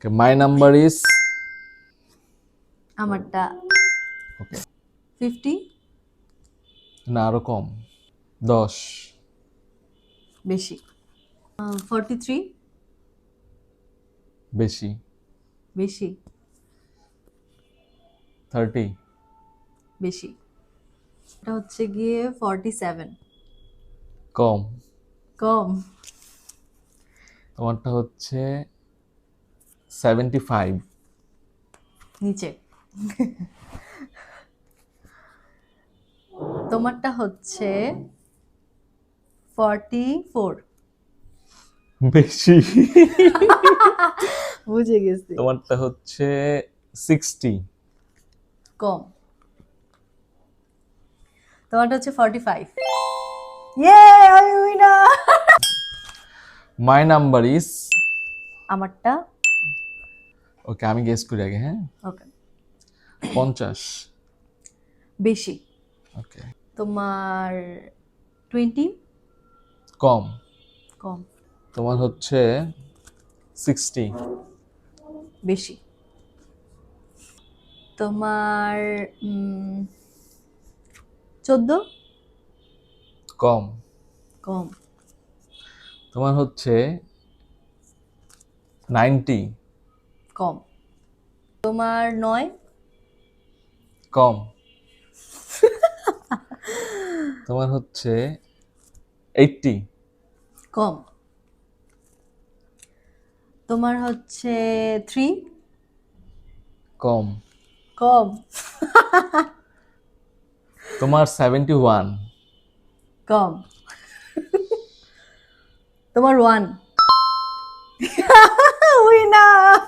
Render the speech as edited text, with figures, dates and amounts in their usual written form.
Okay, my number is আমারটা okay. 50 না আরো কম 10 বেশি 43 বেশি বেশি 30 বেশি এটা হচ্ছে গিয়ে 47 কম কম তোমারটা হচ্ছে 75 নিচে তোমারটা হচ্ছে 44 বেশি বুঝে গেছি তোমারটা হচ্ছে 60 কম তোমারটা হচ্ছে 45 ইয়ে আমি উইনার my number is আমারটা ওকে আমি গেস করি আগে হ্যাঁ ওকে 50 বেশি ওকে তোমার 20 কম কম তোমার হচ্ছে 60 বেশি তোমার 14 কম কম তোমার হচ্ছে 90 কম তোমার 9 কম তোমার হচ্ছে 80 কম তোমার হচ্ছে 3 কম কম তোমার 71 কম তোমার 1 উইনার